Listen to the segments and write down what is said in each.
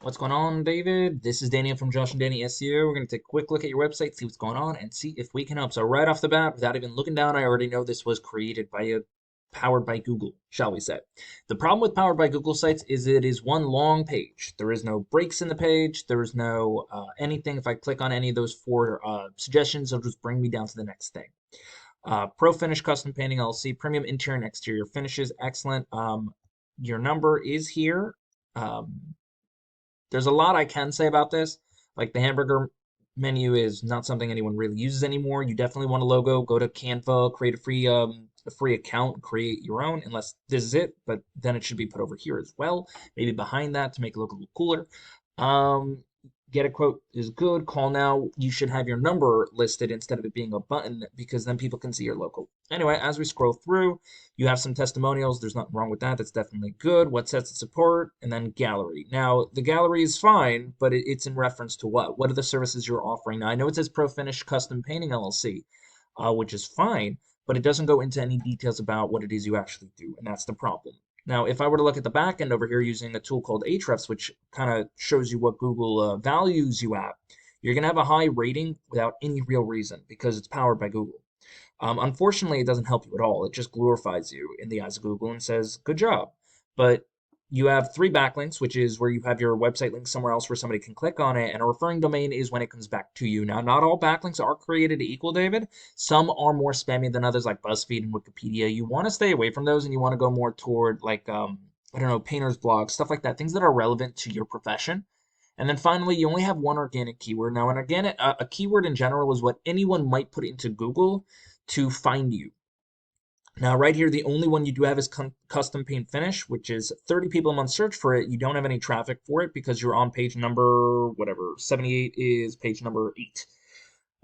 What's going on, David? This is Daniel from Josh and Danny SEO. We're going to take a quick look at your website, see what's going on, and see if we can help. So right off the bat, without even looking down, I already know this was created by powered by Google, shall we say. The problem with powered by Google sites is it is one long page. There is no breaks in the page. There is no anything. If I click on any of those four suggestions, it'll just bring me down to the next thing. Pro Finish Custom Painting LLC, Premium Interior and Exterior Finishes, excellent. Your number is here. There's a lot I can say about this. Like the hamburger menu is not something anyone really uses anymore. You definitely want a logo. Go to Canva, create a free account, create your own, unless this is it. But then it should be put over here as well, maybe behind that to make it look a little cooler. Get a quote is good. Call now. You should have your number listed instead of it being a button because then people can see your logo. Anyway, as we scroll through, you have some testimonials. There's nothing wrong with that. That's definitely good. What sets its apart? And then gallery. Now, the gallery is fine, but it's in reference to what? What are the services you're offering? Now, I know it says Pro Finish Custom Painting LLC, which is fine, but it doesn't go into any details about what it is you actually do, and that's the problem. Now, if I were to look at the back end over here using a tool called Ahrefs, which kind of shows you what Google values you at, you're going to have a high rating without any real reason because it's powered by Google. Unfortunately, it doesn't help you at all. It just glorifies you in the eyes of Google and says, good job. But you have three backlinks, which is where you have your website link somewhere else where somebody can click on it. And a referring domain is when it comes back to you. Now, not all backlinks are created equal, David. Some are more spammy than others, like BuzzFeed and Wikipedia. You want to stay away from those and you want to go more toward, like, I don't know, painters' blogs, stuff like that, things that are relevant to your profession. And then finally, you only have one organic keyword. Now, a keyword in general is what anyone might put into Google to find you. Now, right here, the only one you do have is custom paint finish, which is 30 people a month search for it. You don't have any traffic for it because you're on page number, whatever, 78 is page number 8,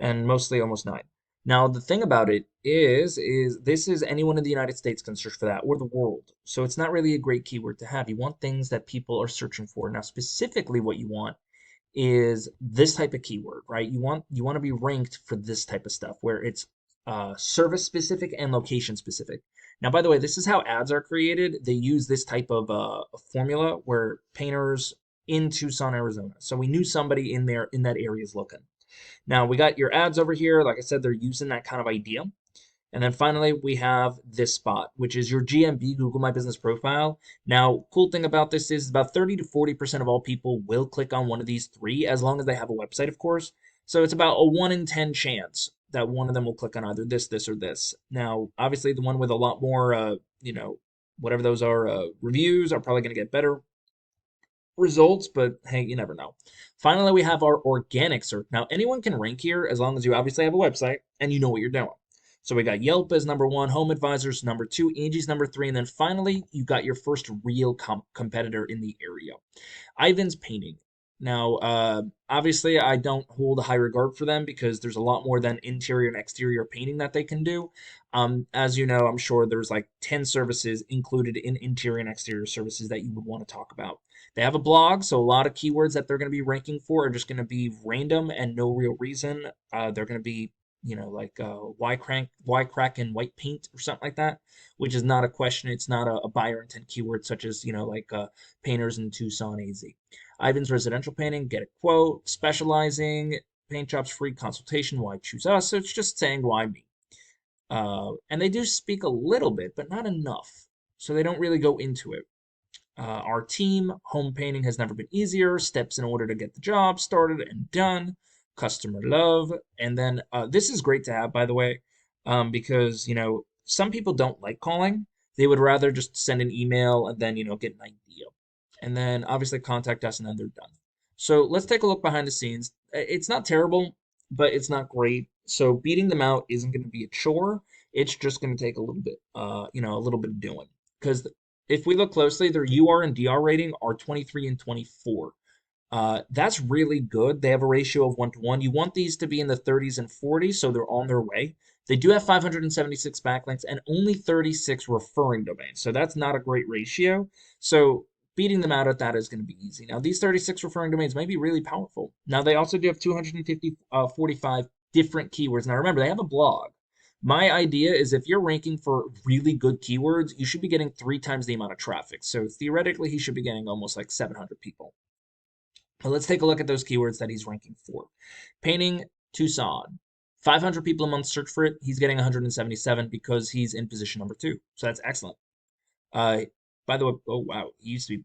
and mostly almost 9. Now, the thing about it is this is anyone in the United States can search for that or the world. So it's not really a great keyword to have. You want things that people are searching for. Now, specifically what you want is this type of keyword, right? You want to be ranked for this type of stuff where it's service specific and location specific. Now, by the way, this is how ads are created. They use this type of formula where painters in Tucson, Arizona. So we knew somebody in there in that area is looking. Now we got your ads over here. Like I said, they're using that kind of idea. And then finally, we have this spot, which is your GMB, Google My Business Profile. Now, cool thing about this is about 30 to 40% of all people will click on one of these three, as long as they have a website, of course. So it's about a 1 in 10 chance that one of them will click on either this, or this. Now, obviously, the one with a lot more, whatever those are, reviews are probably going to get better results, but hey, you never know. Finally, we have our organic search. Now, anyone can rank here as long as you obviously have a website and you know what you're doing. So we got Yelp as number 1, Home Advisors number 2, Angie's number 3, and then finally you got your first real competitor in the area, Ivan's Painting. Now, obviously, I don't hold a high regard for them because there's a lot more than interior and exterior painting that they can do. As you know, I'm sure there's like 10 services included in interior and exterior services that you would want to talk about. They have a blog, so a lot of keywords that they're going to be ranking for are just going to be random and no real reason. They're going to be like why crack and white paint or something like that, which is not a question. It's not a buyer intent keyword such as, like painters in Tucson, AZ. Ivan's Residential Painting, get a quote, specializing, paint jobs, free consultation, why choose us? So it's just saying why me. And they do speak a little bit, but not enough. So they don't really go into it. Our team, home painting has never been easier, steps in order to get the job started and done, customer love. And then this is great to have, by the way, because, some people don't like calling. They would rather just send an email and then, get an idea. And then obviously contact us and then they're done. So let's take a look behind the scenes. It's not terrible, but it's not great. So beating them out isn't going to be a chore. It's just going to take a little bit, a little bit of doing. Because if we look closely, their UR and DR rating are 23 and 24. That's really good. They have a ratio of 1 to 1. You want these to be in the 30s and 40s, so they're on their way. They do have 576 backlinks and only 36 referring domains, so that's not a great ratio. So beating them out at that is going to be easy. Now, these 36 referring domains may be really powerful. Now, they also do have 45 different keywords. Now, remember, they have a blog. My idea is if you're ranking for really good keywords, you should be getting 3 times the amount of traffic. So theoretically, he should be getting almost like 700 people. But let's take a look at those keywords that he's ranking for. Painting Tucson. 500 people a month search for it. He's getting 177 because he's in position number 2. So that's excellent. Uh, by the way, oh wow, he used to be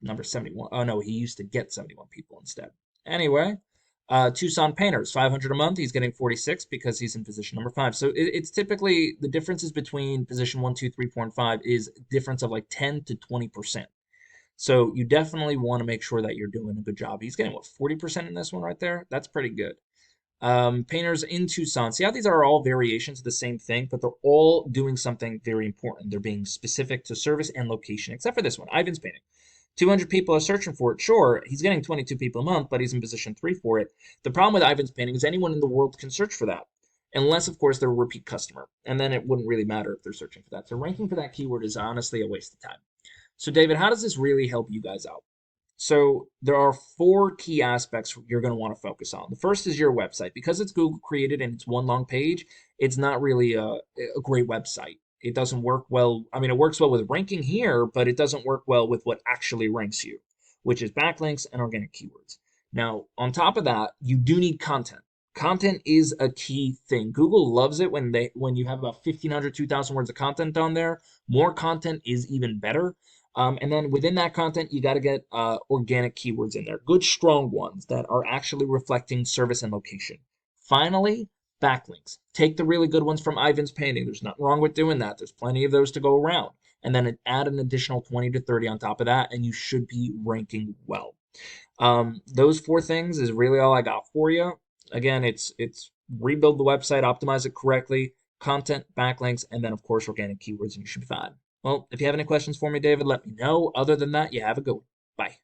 number 71. Oh no, he used to get 71 people instead. Anyway, Tucson Painters, 500 a month. He's getting 46 because he's in position number 5. So it's typically the differences between position 1, 2, 3, 4, and 5 is a difference of like 10 to 20%. So you definitely want to make sure that you're doing a good job. He's getting what, 40% in this one right there? That's pretty good. Painters in Tucson. See how these are all variations of the same thing, but they're all doing something very important. They're being specific to service and location, except for this one, Ivan's painting. 200 people are searching for it. Sure, he's getting 22 people a month, but he's in position 3 for it. The problem with Ivan's painting is anyone in the world can search for that, unless, of course, they're a repeat customer. And then it wouldn't really matter if they're searching for that. So ranking for that keyword is honestly a waste of time. So, David, how does this really help you guys out? So there are 4 key aspects you're going to want to focus on. The first is your website. Because it's Google created and it's one long page, it's not really a great website. It doesn't work well. I mean, it works well with ranking here, but it doesn't work well with what actually ranks you, which is backlinks and organic keywords. Now, on top of that, you do need content. Content is a key thing. Google loves it when you have about 1,500, 2,000 words of content on there. More content is even better. And then within that content, you got to get organic keywords in there, good, strong ones that are actually reflecting service and location. Finally, backlinks. Take the really good ones from Ivan's painting. There's nothing wrong with doing that. There's plenty of those to go around. And then add an additional 20 to 30 on top of that, and you should be ranking well. Those 4 things is really all I got for you. Again, it's rebuild the website, optimize it correctly, content, backlinks, and then of course organic keywords, and you should be fine. Well, if you have any questions for me, David, let me know. Other than that, you have a good one. Bye.